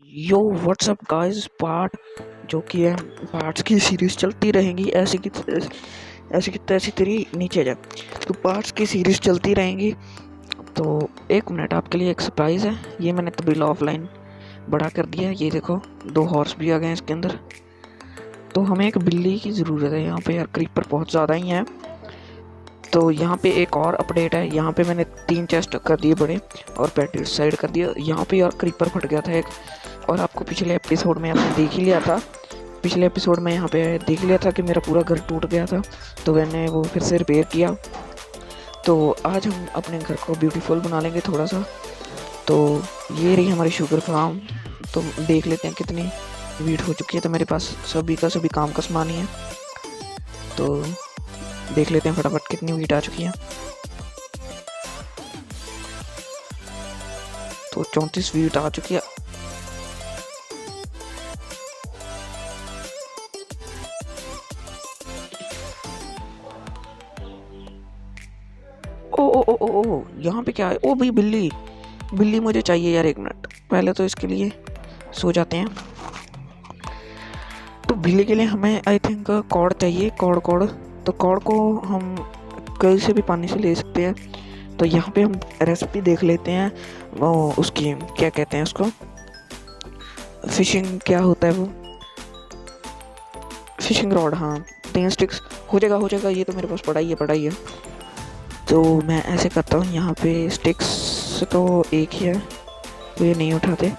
यो WhatsApp guys part जो कि है पार्ट्स की सीरीज चलती रहेंगी ऐसी की तैसी तेरी नीचे जा। तो पार्ट्स की सीरीज चलती रहेंगी। तो एक मिनट आपके लिए एक सरप्राइज़ है। ये मैंने तबीला ऑफलाइन बड़ा कर दिया है। ये देखो 2 हॉर्स भी आ गए हैं इसके अंदर। तो हमें एक बिल्ली की ज़रूरत है यहाँ पे यार, क्रीपर बहुत ज़्यादा ही हैं। तो यहाँ पे एक और अपडेट है। यहाँ पे मैंने 3 चेस्ट कर दिए बड़े और पैटी साइड कर दिया। यहाँ पे यार क्रीपर फट गया था एक, और आपको पिछले एपिसोड में आपने देख ही लिया था। पिछले एपिसोड में यहाँ पे देख लिया था कि मेरा पूरा घर टूट गया था, तो मैंने वो फिर से रिपेयर किया। तो आज हम अपने घर को ब्यूटीफुल बना लेंगे थोड़ा सा। तो ये रही हमारी शुगर फार्म। तो देख लेते हैं कितनी वीट हो चुकी है। तो मेरे पास सभी का सभी काम का सामान ही है। तो देख लेते हैं फटाफट कितनी वीट आ चुकी है। तो 34 वीट आ चुकी है। ओ ओ ओ ओ ओ यहाँ पे क्या है? ओ भाई बिल्ली, बिल्ली मुझे चाहिए यार। एक मिनट पहले तो इसके लिए सो जाते हैं। तो बिल्ली के लिए हमें आई थिंक कॉर्ड चाहिए। कॉर्ड तो कॉर्ड को हम कहीं से भी पानी से ले सकते हैं। तो यहाँ पे हम रेसिपी देख लेते हैं। वो उसकी क्या कहते हैं उसको, फिशिंग क्या होता है वो, फिशिंग रॉड। हाँ 3 स्टिक्स हो जाएगा। ये तो मेरे पास पड़ा ही है। तो मैं ऐसे करता हूँ, यहाँ पे स्टिक्स तो एक ही है तो ये नहीं उठाते।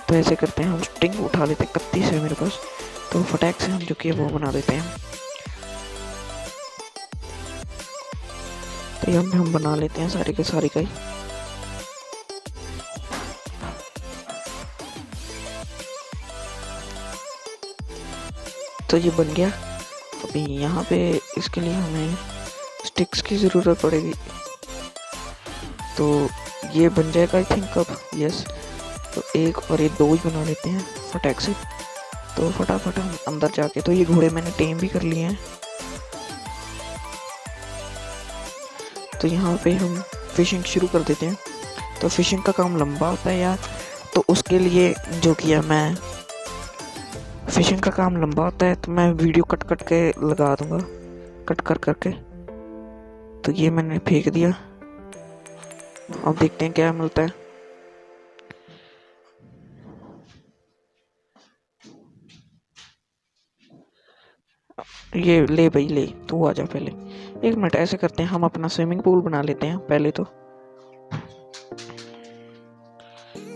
तो ऐसे करते हैं, हम स्टिंग उठा लेते हैं। 31 है मेरे पास। तो फटाक से हम जो कि वो बना देते हैं। तो यहाँ पे हम बना लेते हैं सारे के सारे का ही। तो ये बन गया। अभी यहाँ पे इसके लिए हमें स्टिक्स की ज़रूरत पड़ेगी। तो ये बन जाएगा आई थिंक अब। यस, तो एक और ये 2 ही बना लेते हैं फटाक से। तो फटाफट हम अंदर जाके, तो ये घोड़े मैंने टेम भी कर लिए हैं। तो यहाँ पे हम फिशिंग शुरू कर देते हैं। तो फिशिंग का काम लंबा होता है यार, तो उसके लिए जो किया मैं, फिशिंग का काम लंबा होता है तो मैं वीडियो कट के लगा दूंगा, कट कर करके। तो ये मैंने फेंक दिया। अब देखते हैं क्या मिलता है। ये ले भाई ले, तू आ जा पहले। एक मिनट ऐसे करते हैं, हम अपना स्विमिंग पूल बना लेते हैं पहले। तो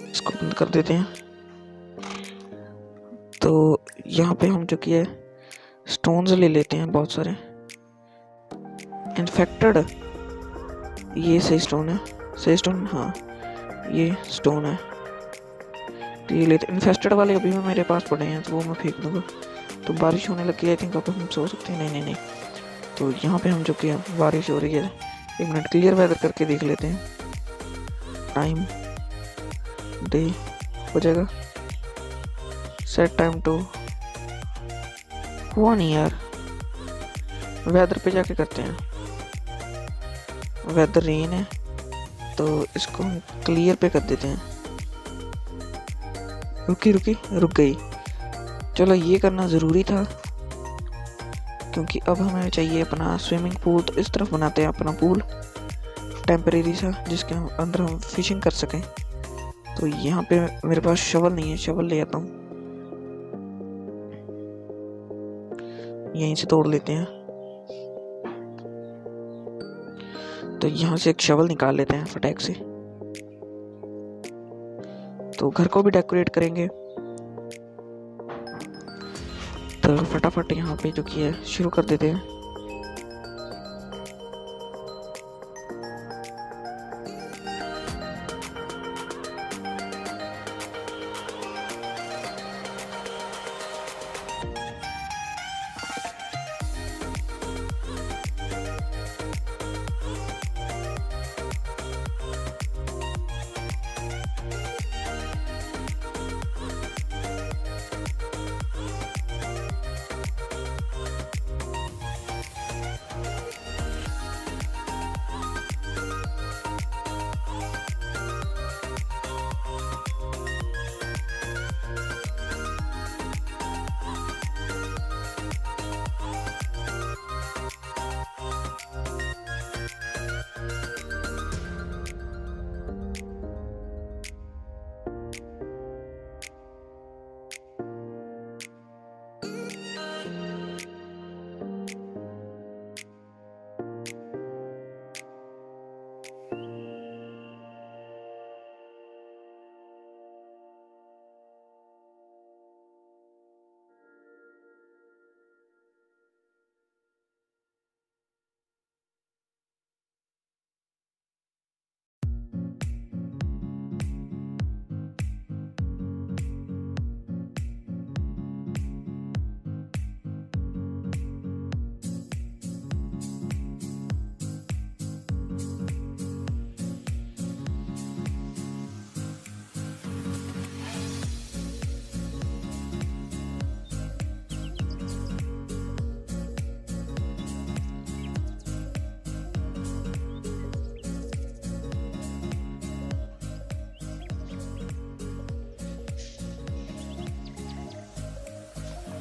इसको बंद कर देते हैं। तो यहाँ पे हम जो कि है स्टोन्स ले लेते हैं बहुत सारे। इन्फेक्टेड, ये सही स्टोन है, सही स्टोन। हाँ ये स्टोन है। तो ये लेते। इन्फेस्टेड वाले अभी भी मेरे पास पड़े हैं, तो वो मैं फेंक दूँगा। तो बारिश होने लगी है आई थिंक। अब हम सो सकते हैं। नहीं। तो यहाँ पे हम जो कि बारिश हो रही है। एक मिनट क्लियर वेदर करके देख लेते हैं। टाइम डे हो जाएगा। सेट टाइम टू, हुआ नहीं यार। वेदर पे जाके करते हैं। वेदर रेन है, तो इसको हम क्लियर पे कर देते हैं। रुक गई। चलो ये करना ज़रूरी था, क्योंकि अब हमें चाहिए अपना स्विमिंग पूल। तो इस तरफ बनाते हैं अपना पूल टेम्परेरी सा, जिसके अंदर हम फिशिंग कर सकें। तो यहाँ पे मेरे पास शवल नहीं है, शवल ले आता हूँ। यहीं से तोड़ लेते हैं। तो यहाँ से एक शवल निकाल लेते हैं फटाक से। तो घर को भी डेकोरेट करेंगे। तो फटाफट यहाँ पे जो कि है शुरू कर देते हैं।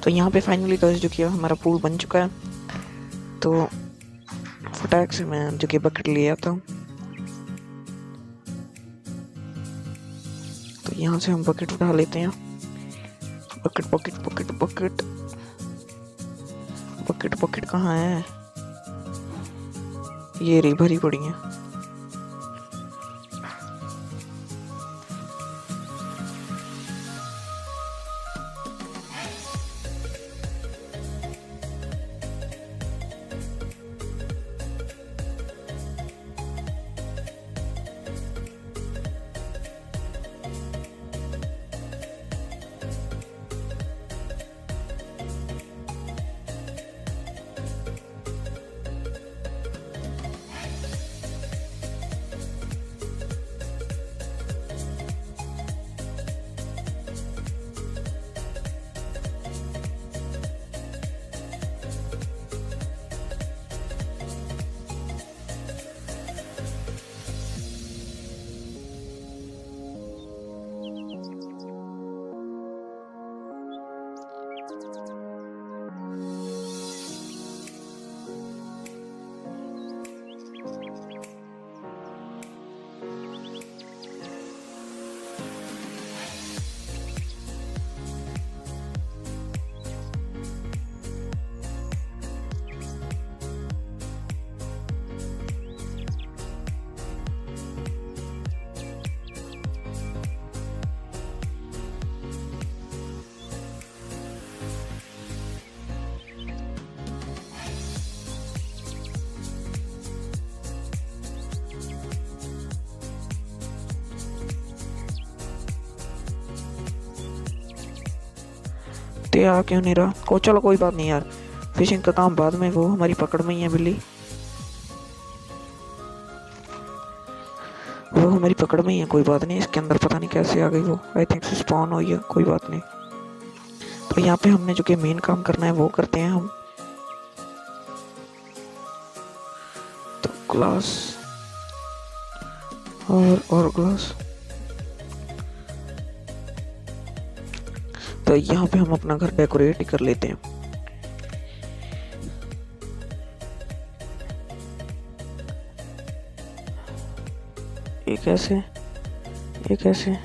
तो यहाँ पे फाइनली गाइस जो कि हमारा पूल बन चुका है। तो फटाक से मैं जो कि बकेट ले आता हूँ। तो यहाँ से हम बकेट उठा लेते हैं। Bucket bucket bucket bucket bucket bucket कहाँ है? ये रही भरी पड़ी है। तो यार क्यों नहीं रहा? चलो कोई बात नहीं यार, फिशिंग का काम बाद में, वो हमारी पकड़ में ही है बिल्ली, वो हमारी पकड़ में ही है, कोई बात नहीं। इसके अंदर पता नहीं कैसे आ गई वो, आई थिंक स्पॉन हुई है, कोई बात नहीं। तो यहाँ पे हमने जो कि मेन काम करना है वो करते हैं हम। तो ग्लास और ग्लास। तो यहाँ पे हम अपना घर डेकोरेट कर लेते हैं। एक ऐसे, एक ऐसे।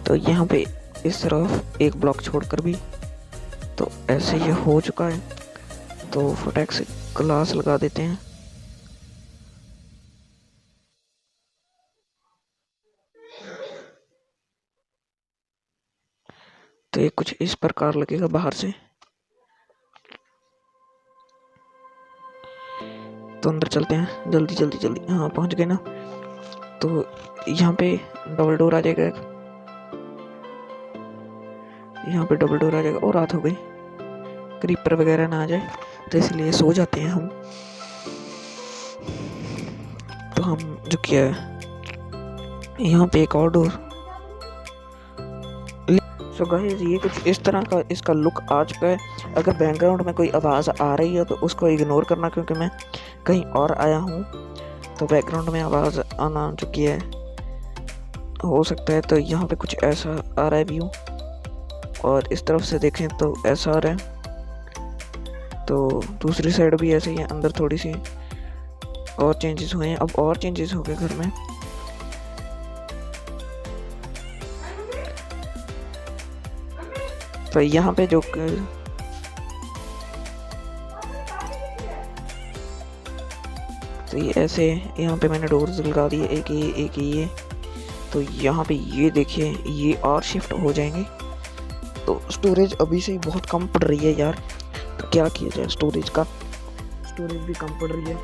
तो यहाँ पे इस तरफ एक ब्लॉक छोड़कर भी, तो ऐसे ये हो चुका है। तो फटाक से ग्लास लगा देते हैं। तो ये कुछ इस प्रकार लगेगा बाहर से। तो अंदर चलते हैं, जल्दी जल्दी जल्दी। हाँ पहुंच गए ना। तो यहाँ पे डबल डोर आ जाएगा, यहाँ पे डबल डोर आ जाएगा। और रात हो गई, क्रीपर वगैरह ना आ जाए, तो इसलिए सो जाते हैं हम। तो हम जो किया है यहाँ पे एक और डोर। सो गाइस ये कुछ इस तरह का इसका लुक आ चुका है। अगर बैकग्राउंड में कोई आवाज़ आ रही है तो उसको इग्नोर करना, क्योंकि मैं कहीं और आया हूँ, तो बैकग्राउंड में आवाज़ आना जो कि है हो सकता है। तो यहाँ पे कुछ ऐसा आ रहा है व्यू, और इस तरफ से देखें तो ऐसा आ रहा है। तो दूसरी साइड भी ऐसे ही है, अंदर थोड़ी सी और चेंजेस हुए हैं। अब और चेंजेस हो गए घर में। तो यहाँ पे जो तो ये ऐसे यहाँ पे मैंने डोर्स लगा दिए, एक ये। तो यहाँ पे ये देखिए, ये और शिफ्ट हो जाएंगे। तो स्टोरेज अभी से ही बहुत कम पड़ रही है यार, तो क्या किया जाए, स्टोरेज भी कम पड़ रही है।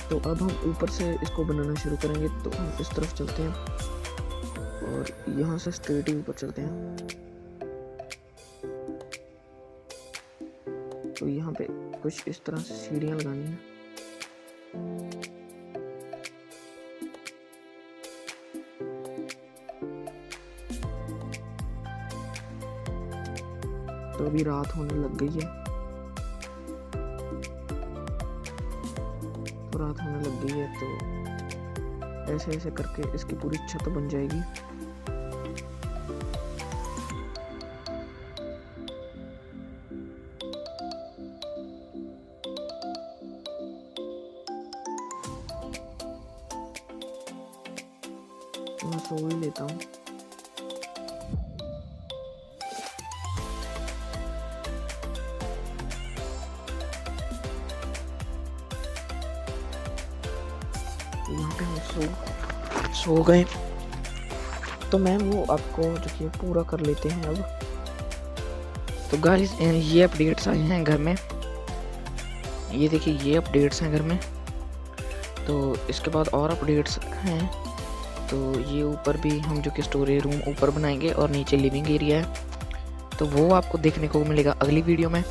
तो अब हम ऊपर से इसको बनाना शुरू करेंगे। तो हम इस तरफ चलते हैं और यहाँ से स्ट्रेट ही ऊपर चलते हैं। तो यहाँ पे कुछ इस तरह से सीढ़ियाँ लगानी है। तो अभी रात होने लग गई है। रात होने लग गई है, तो ऐसे ऐसे करके इसकी पूरी छत बन जाएगी। मैं सो ही लेता हूँ। यहाँ पे हम सो गए, तो मैम वो आपको जो कि पूरा कर लेते हैं अब। तो गाइस ये अपडेट्स आए हैं घर में, ये देखिए ये अपडेट्स हैं घर में। तो इसके बाद और अपडेट्स हैं, तो ये ऊपर भी हम जो कि स्टोरेज रूम ऊपर बनाएंगे और नीचे लिविंग एरिया है, तो वो आपको देखने को मिलेगा अगली वीडियो में।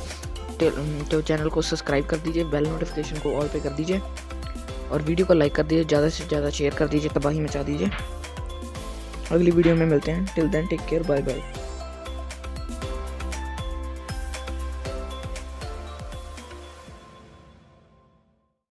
तो चैनल को सब्सक्राइब कर दीजिए, बेल नोटिफिकेशन को ऑल पे कर दीजिए और वीडियो को लाइक कर दीजिए, ज़्यादा से ज़्यादा शेयर कर दीजिए, तबाही मचा दीजिए। अगली वीडियो में मिलते हैं। Till then take care, bye bye.